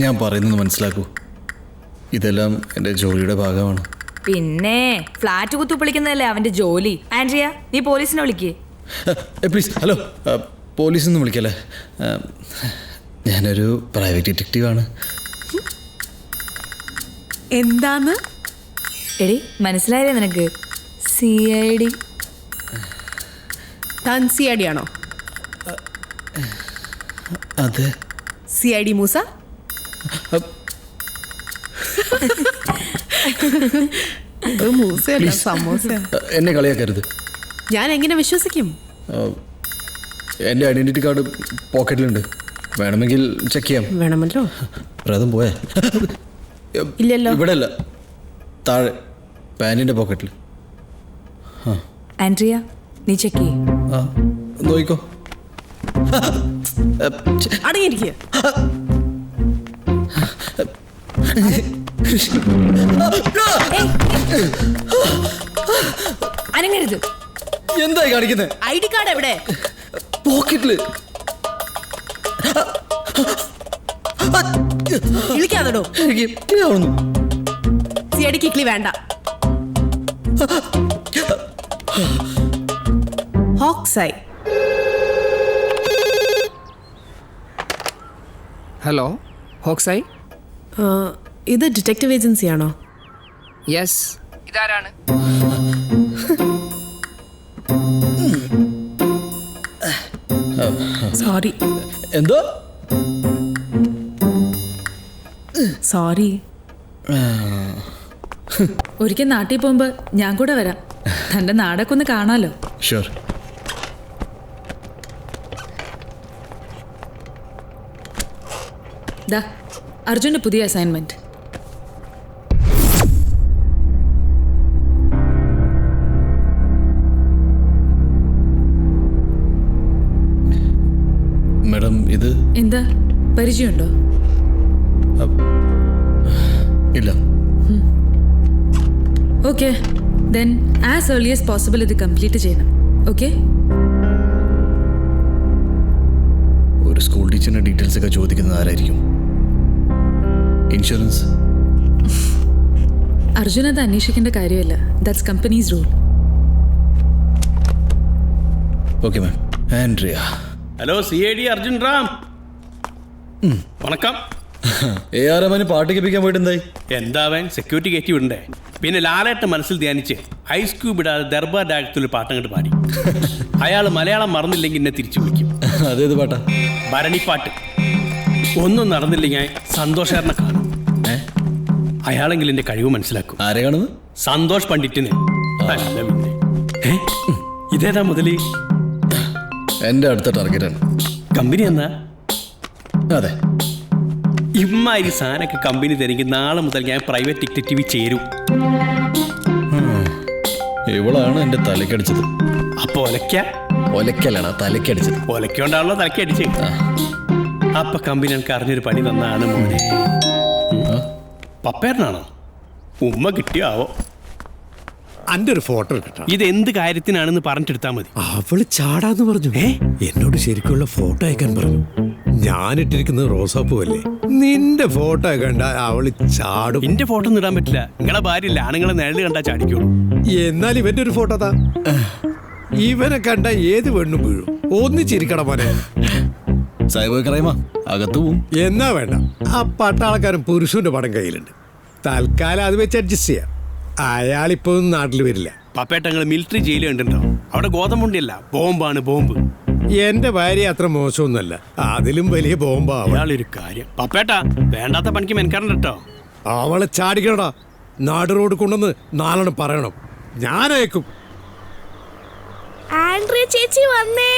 ഞാൻ പറയുന്നത് മനസ്സിലാക്കൂ. ഇതെല്ലാം എൻ്റെ ജോലിയുടെ ഭാഗമാണ്. പിന്നെ ഫ്ലാറ്റ് കുത്തിപ്പൊളിക്കുന്നതല്ലേ അവന്റെ ജോലി. ആൻഡ്രിയ, നീ പോലീസിനെ വിളിക്കേ. പ്ലീസ്. ഹലോ, പോലീസൊന്നും വിളിക്കല്ലേ. ഞാനൊരു പ്രൈവറ്റ് ഡിറ്റക്റ്റീവാണ്. എന്താന്ന്? എടി മനസ്സിലായില്ലേ നിനക്ക്? CID. താൻ CID ആണോ? അതെ. CID മൂസ? മൂസയല്ല, സമോസ. എന്നെ കളിയാക്കരുത്. ഞാൻ എങ്ങനെ വിശ്വസിക്കും? എൻ്റെ ഐഡന്റിറ്റി കാർഡ് പോക്കറ്റിലുണ്ട്, വേണമെങ്കിൽ ചെക്ക് ചെയ്യാം. വേണമല്ലോ. പ്രേതം പോയേ? ഇല്ലല്ലോ. ഇവിടെ അല്ല, താഴെ പാൻറ്റിൻ്റെ പോക്കറ്റിൽ. ആൻഡ്രിയ, നീ ചെക്ക് ചെയ്യ്. നോയിക്കോ. അടങ്ങിയിരിക്കുക. അനങ്ങരുത്. എന്തായി കാണിക്കുന്നത്? ID കാർഡ് എവിടെ? പോക്കറ്റില്. വിളിക്കാതടോ. CID കിക്ലി വേണ്ട. ഹോക്സായി. ഹലോ, ഹോക്സായി. ഇത് ഡിറ്റക്റ്റീവ് ഏജൻസി ആണോ? യെസ്. ഇതാരാണ്? സോറി. എന്തോ? സോറി. ഒരിക്കൽ നാട്ടിൽ പോകുമ്പോ ഞാൻ കൂടെ വരാം. തന്റെ നാടൊക്കെ ഒന്ന് കാണാലോ. ഷുവർ. ദാ അർജുന്റെ പുതിയ അസൈൻമെന്റ്. മാഡം, ഇത് എന്താ പരിചയമുണ്ടോ? ഇല്ല. Okay, then as early as possible ഇത് കംപ്ലീറ്റ് ചെയ്യണം. ഓക്കെ? ഒരു സ്കൂൾ ടീച്ചറിന്റെ ഡീറ്റെയിൽസ് ഒക്കെ ചോദിക്കുന്നത് ആരായിരിക്കും? ഇൻഷുറൻസ്? അർജുൻ അത് അന്വേഷിക്കേണ്ട കാര്യമല്ല. That's companies rule. Okay ma'am. Andrea. Hello, CID Arjun Ram. വണക്കം. AR റഹ്മാന് പാട്ട് കേൾപ്പിക്കാൻ പോയിട്ട് എന്തായി? എന്താവൻ സെക്യൂരിറ്റി കയറ്റി വിടണ്ടേ? പിന്നെ ലാലേട്ട മനസ്സിൽ ധ്യാനിച്ച് ഐസ് ക്യൂബ് ഇടാതെ ദർബാർ ഡയറക്ടറിൽ പാട്ടങ്ങോട്ട് പാടി. അയാൾ മലയാളം മറന്നില്ലെങ്കിൽ എന്നെ തിരിച്ചു വിളിക്കും. അതേത് പാട്ടാ? ഭരണിപ്പാട്ട്. ഒന്നും നടന്നില്ലെങ്കിൽ സന്തോഷേറിനെ കാണും. അയാളെങ്കിലും എന്റെ കഴിവ് മനസ്സിലാക്കും. ആരെ കാണുന്നു? സന്തോഷ് പണ്ഡിറ്റിനെ. അല്ല പിന്നെ ഇതേതാ മുതല്? എൻ്റെ അടുത്ത ടാർഗറ്റാണ്. കമ്പനി എന്നാ? അതെ. ഇമ്മാതിരി സാധനമൊക്കെ കമ്പനി തരുമെങ്കിൽ നാളെ മുതൽ ഞാൻ പ്രൈവറ്റ് ഡിറ്റക്റ്റീവ് ചേരും. ഇവളാണ് എൻ്റെ തലക്കടിച്ചത്. അപ്പൊ ഒലക്കലാണ് തലക്കടിച്ചത്. ഒലക്കൊണ്ടാണല്ലോ തലക്കടിച്ച്. അപ്പൊ കമ്പനി എനിക്ക് അറിഞ്ഞൊരു പണി തന്നാണ് മോനെ. പപ്പേരനാണോ? ഉമ്മ കിട്ടിയാവോ? അന്റെ ഒരു ഫോട്ടോ എടുക്കട്ടെ. ഇത് എന്ത് കാര്യത്തിനാണെന്ന് പറഞ്ഞിട്ടെടുത്താൽ മതി. അവള് ചാടാന്ന് പറഞ്ഞു. എന്നോട് ശരിക്കുള്ള ഫോട്ടോ അയക്കാൻ പറഞ്ഞു. ഞാനിട്ടിരിക്കുന്നത് റോസാപ്പൂ അല്ലേ? നിന്റെ ഫോട്ടോ കണ്ട അവള് ചാടും. എന്റെ ഫോട്ടോ ഒന്നും ഇടാൻ പറ്റില്ല. നിങ്ങളെ ഭാര്യയില്ല, ആണുങ്ങളെ നിഴല് കണ്ടാ ചാടിക്കോളൂ. എന്നാൽ ഇവന്റെ ഒരു ഫോട്ടോ താ. ഇവനെ കണ്ട ഏത് പെണ്ണും വീഴും. ഒന്നിച്ചിരിക്കണം മോനെ. സൈബർ ക്രൈമാ, അകത്ത് പോവും. എന്നാ വേണ്ട, ആ പട്ടാളക്കാരൻ പുരുഷന്റെ പടം കയ്യിലുണ്ട്. തൽക്കാലം അത് വെച്ച് അഡ്ജസ്റ്റ് ചെയ്യാം. അയാളിപ്പോ നാട്ടിൽ വരില്ല. പപ്പേട്ടങ്ങൾ മിലിറ്ററി ജയില് കണ്ടിട്ടുണ്ടോ? അവിടെ ഗോതമ്പുണ്ടിയല്ല, ബോംബാണ് ബോംബ്. എന്റെ ഭാര്യ അത്ര മോശമൊന്നുമല്ല, അതിലും വലിയ ബോംബാ. അയാളൊരു കാര്യം പപ്പേട്ടാ, വേണ്ടാത്ത പണിക്ക് മെനക്കാറുണ്ട് കേട്ടോ. അവളെ ചാടിക്കണടാ. നാട് റോഡ് കൊണ്ടുവന്ന് നാലെണ്ണം പറയണം, ഞാൻ അയക്കും. ആൻഡ്രിയ ചേച്ചി വന്നേ.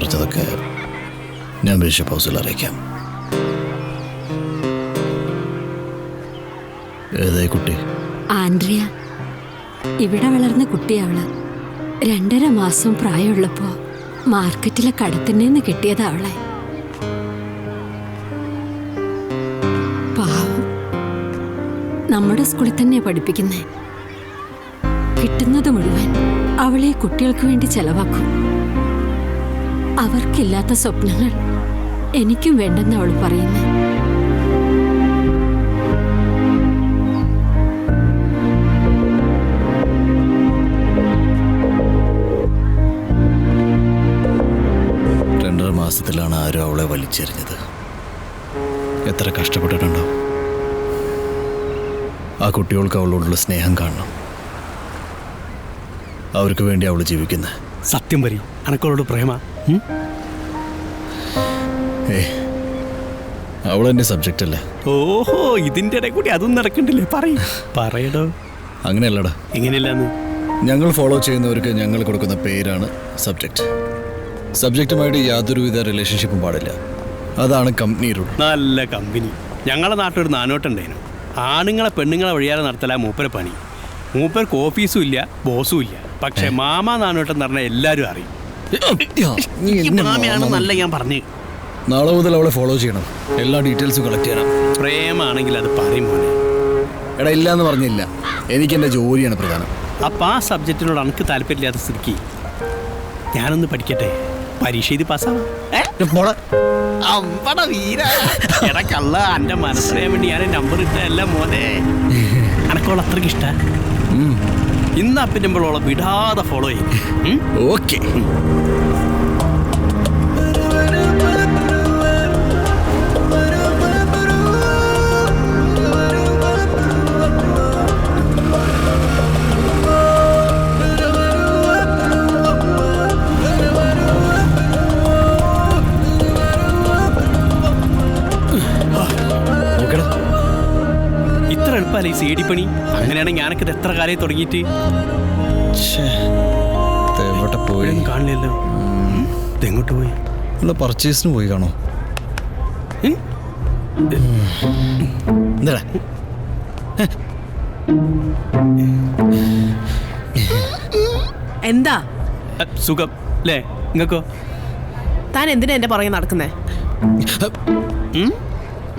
പറഞ്ഞതൊക്കെ ഞാൻ ബിഷപ്പ് ഹൗസിൽ അറിയിക്കാം. ഏതായി കുട്ടി? ആൻഡ്രിയ. ഇവിടെ വളർന്ന കുട്ടിയവള്. 2.5 മാസം പ്രായമുള്ളപ്പോ മാർക്കറ്റിലെ കടത്തിന്ന് കിട്ടിയതാ അവളെ. പാവം. നമ്മുടെ സ്കൂളിൽ തന്നെയാ പഠിപ്പിക്കുന്നേ. കിട്ടുന്നത് മുഴുവൻ അവളെ കുട്ടികൾക്ക് വേണ്ടി ചെലവാക്കും. അവർക്കില്ലാത്ത സ്വപ്നങ്ങൾ എനിക്കും വേണ്ടെന്ന് അവൾ പറയുന്നേ. മാസത്തിലാണ് ആരും അവളെ വലിച്ചെറിഞ്ഞത്. എത്ര കഷ്ടപ്പെട്ടിട്ടുണ്ടാവും. ആ കുട്ടികൾക്ക് അവളോടുള്ള സ്നേഹം കാണണം. അവർക്ക് വേണ്ടി അവൾ ജീവിക്കുന്നത്. സത്യം പറയും, അനക്കോളോട് പ്രേമ? അവളെന്റെ സബ്ജക്റ്റ് അല്ലേ? ഓഹോ, ഇതിന്റെ ഇടയിൽ കൂടി അതും നടക്കണ്ടില്ലേ? പറയടോ. അങ്ങനെയല്ലടാ. എങ്ങനെയല്ലാന്ന്? ഞങ്ങൾ ഫോളോ ചെയ്യുന്നവർക്ക് ഞങ്ങൾ കൊടുക്കുന്ന പേരാണ് സബ്ജക്റ്റ്. സബ്ജക്റ്റുമായിട്ട് യാതൊരുവിധ റിലേഷൻഷിപ്പും പാടില്ല. അതാണ് കമ്പനി റൂൾ. നല്ല കമ്പനി. ഞങ്ങളുടെ നാട്ടിലൊരു നാനോട്ടുണ്ടായിരുന്നു. ആണുങ്ങളെ പെണ്ണുങ്ങളെ വഴിയാതെ നടത്തല മൂപ്പരെ പണി. മൂപ്പർക്ക് ഓഫീസും ഇല്ല, ബോസും ഇല്ല. പക്ഷെ മാമ നാനോട്ടം എന്ന് പറഞ്ഞാൽ എല്ലാവരും അറിയും. മാമയാണെന്നല്ല ഞാൻ പറഞ്ഞു. നാളെ മുതൽ അവളെ ഫോളോ ചെയ്യണം. എല്ലാ ഡീറ്റെയിൽസും കളക്ട് ചെയ്യണം. പ്രേമാണെങ്കിൽ അത് പറയും മോനെ. എടാ ഇല്ലാന്ന് പറഞ്ഞില്ല. എനിക്ക് എൻ്റെ ജോലിയാണ് പ്രധാനം. അപ്പം ആ സബ്ജക്റ്റിനോട് എനിക്ക് താല്പര്യമില്ലാത്ത സ്ഥിതിക്ക് ഞാനൊന്ന് പഠിക്കട്ടെ. പരീക്ഷ എഴുതി പാസ്സാവാം. കള്ള എന്റെ മനസ്സിലാൻ വേണ്ടി ഞാൻ നമ്പർ ഇട്ടല്ല മോനെ. അനക്കോളെ അത്രയ്ക്ക് ഇഷ്ട. ഇന്ന് അപ്പിനുമ്പോളോളെ വിടാതെ ഫോളോ ചെയ്യും. ഓക്കെ. ഇത്ര എളുപ്പമല്ല ഈ സി ഡി പണി. അങ്ങനെയാണെങ്കിൽ ഞാനൊക്കെ ഇത് എത്ര കാലം തുടങ്ങിയിട്ട് പോയി കാണില്ലല്ലോ. ഇതെങ്ങോട്ട് പോയി? ഉള്ള പർച്ചേസിന് പോയി കാണോ? എന്താ എന്താ സുഖം അല്ലേ നിങ്ങൾക്കോ? താൻ എന്തിനാ എന്റെ പുറകെ നടക്കുന്നേ?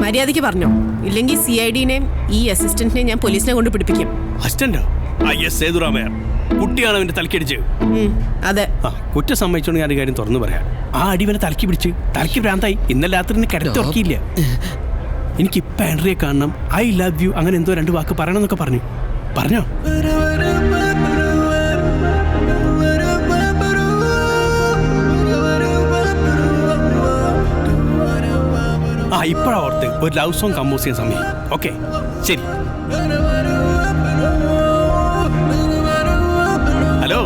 മര്യാദയ്ക്ക് പറഞ്ഞോ, ഇല്ലെങ്കിൽ CID-നെയും ഈ അസിസ്റ്റന്റിനെയും ഞാൻ പോലീസിനെ കൊണ്ട് പിടിപ്പിക്കും. അസിസ്റ്റന്റോ? സേതുറാമയ്യ കുട്ടിയാണ് അവന്റെ തലക്കടിച്ച്. അതെ. കുറ്റം സമ്മതിച്ചോണ്ട് ഞാൻ കാര്യം തുറന്നു പറയാം. ആ അടിവനെ തലക്കി പിടിച്ച് തലക്ക് ഭ്രാന്തായി. ഇന്നലെ രാത്രി കിടത്തി ഉറക്കിയില്ല. എനിക്കിപ്പോൾ ആൻഡ്രിയെ കാണണം, ഐ ലവ് യു അങ്ങനെ എന്തോ 2 വാക്ക് പറയണമെന്നൊക്കെ പറഞ്ഞോ. ഇപ്പോഴാ ഓർത്ത് ഒരു ലവ് സോങ് കമ്പോസ് ചെയ്യാൻ സമയം. ഓക്കെ ശരി. ഹലോ.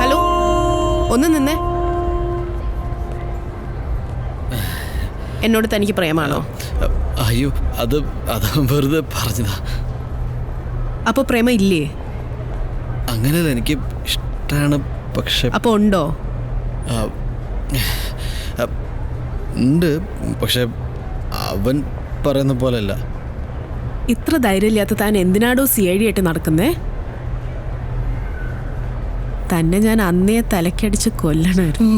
ഹലോ, ഒന്ന് നിന്നേ. എന്നോട് തനിക്ക് പ്രേമാണോ? അയ്യോ, അത് വെറുതെ പറഞ്ഞതാ. അപ്പൊ പ്രേമ ഇല്ലേ? അങ്ങനെയല്ല, എനിക്ക് ഇഷ്ടമാണ്. പക്ഷെ അപ്പൊ ഉണ്ടോ? ഉണ്ട്, പക്ഷെ അവൻ പറയുന്ന പോലെയല്ല. ഇത്ര ധൈര്യമില്ലാത്ത താൻ എന്തിനാടോ CID ആയിട്ട് നടക്കുന്നേ? തന്നെ ഞാൻ അന്നേ തലക്കടിച്ച് കൊല്ലണമായിരുന്നു.